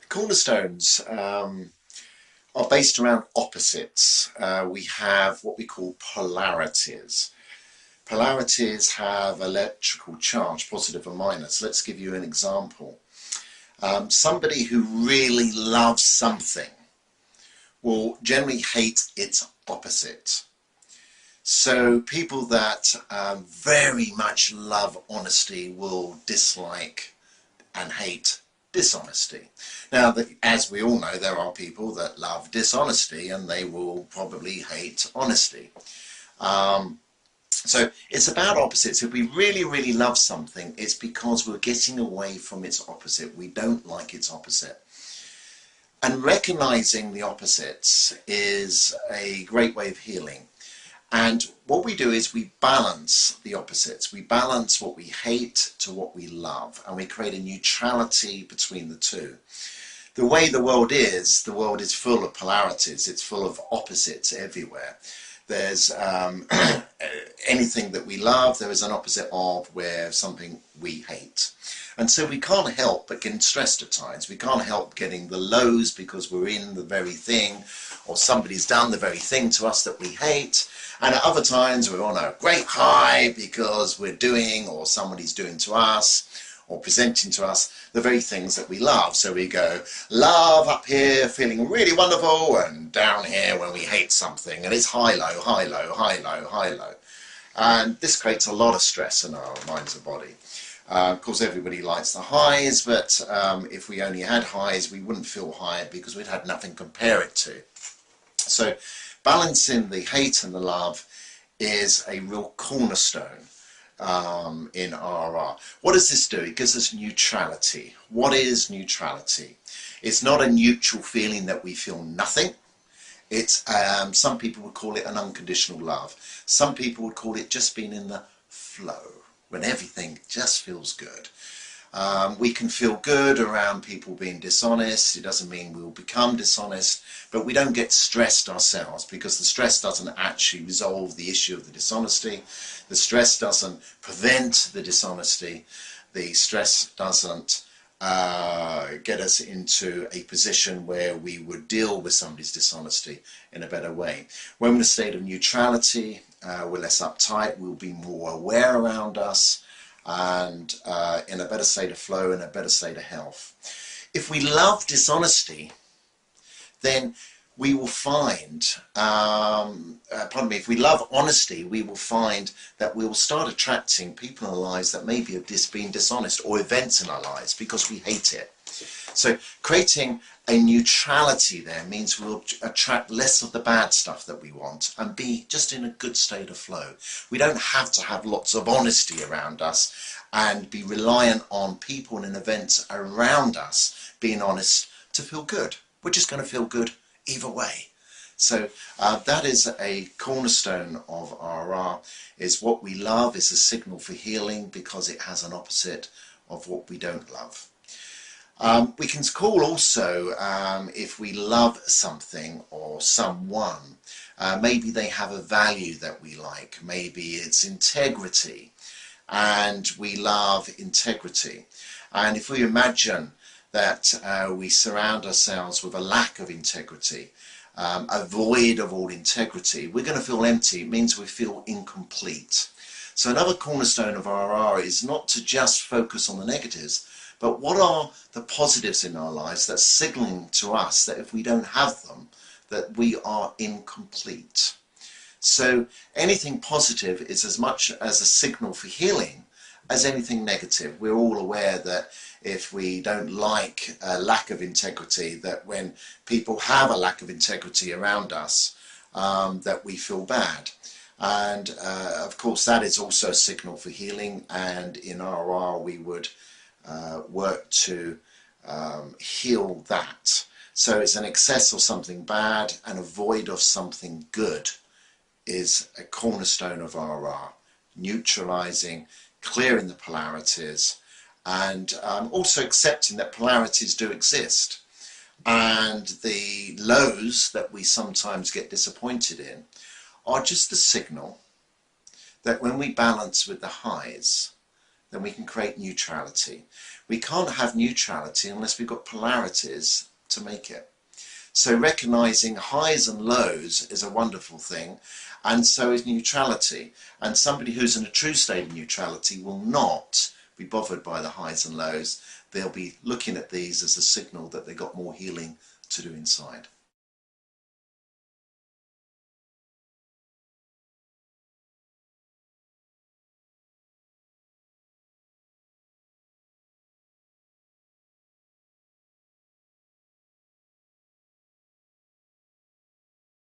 Cornerstones are based around opposites. We have what we call polarities. Polarities have electrical charge, positive and minus. Let's give you an example. Somebody who really loves something will generally hate its opposite. So people that very much love honesty will dislike and hate dishonesty. Now, as we all know, there are people that love dishonesty and they will probably hate honesty. So it's about opposites. If we really, really love something, it's because we're getting away from its opposite. We don't like its opposite. And recognizing the opposites is a great way of healing. And what we do is we balance the opposites. We balance what we hate to what we love, and we create a neutrality between the two. The way the world is full of polarities. It's full of opposites everywhere. There's anything that we love, there is an opposite of where something we hate. And so we can't help but getting stressed at times. We can't help getting the lows because we're in the very thing, or somebody's done the very thing to us that we hate. And at other times we're on a great high because we're doing, or somebody's doing to us, or presenting to us the very things that we love. So we go love up here, feeling really wonderful, and down here when we hate something, and it's high, low, high, low, high, low, high, low. And this creates a lot of stress in our minds and body. Of course, everybody likes the highs, but if we only had highs, we wouldn't feel high because we'd had nothing to compare it to. So balancing the hate and the love is a real cornerstone in RRR. What does this do? It gives us neutrality. What is neutrality? It's not a neutral feeling that we feel nothing. It's some people would call it an unconditional love. Some people would call it just being in the flow, when everything just feels good. We can feel good around people being dishonest. It doesn't mean we'll become dishonest, but we don't get stressed ourselves, because the stress doesn't actually resolve the issue of the dishonesty. The stress doesn't prevent the dishonesty. The stress doesn't get us into a position where we would deal with somebody's dishonesty in a better way. When we're in a state of neutrality, we're less uptight, we'll be more aware around us, and in a better state of flow, in a better state of health. If we love dishonesty, then we will find, if we love honesty, we will find that we will start attracting people in our lives that maybe have been dishonest, or events in our lives, because we hate it. So creating a neutrality there means we'll attract less of the bad stuff that we want and be just in a good state of flow. We don't have to have lots of honesty around us and be reliant on people and events around us being honest to feel good. We're just going to feel good either way. So that is a cornerstone of RR, is what we love is a signal for healing because it has an opposite of what we don't love. We can call also, if we love something or someone, maybe they have a value that we like, maybe it's integrity, and we love integrity. And if we imagine that we surround ourselves with a lack of integrity, a void of all integrity, we're going to feel empty. It means we feel incomplete. So another cornerstone of RR is not to just focus on the negatives, but what are the positives in our lives that's signaling to us that if we don't have them, that we are incomplete. So anything positive is as much as a signal for healing as anything negative. We're all aware that if we don't like a lack of integrity, that when people have a lack of integrity around us, that we feel bad. And of course that is also a signal for healing, and in RR we would work to heal that. So it's an excess of something bad and a void of something good is a cornerstone of RR, neutralizing, clearing the polarities, and also accepting that polarities do exist. And the lows that we sometimes get disappointed in are just a signal that when we balance with the highs, then we can create neutrality. We can't have neutrality unless we've got polarities to make it. So recognizing highs and lows is a wonderful thing, and so is neutrality. And somebody who's in a true state of neutrality will not be bothered by the highs and lows. They'll be looking at these as a signal that they've got more healing to do inside.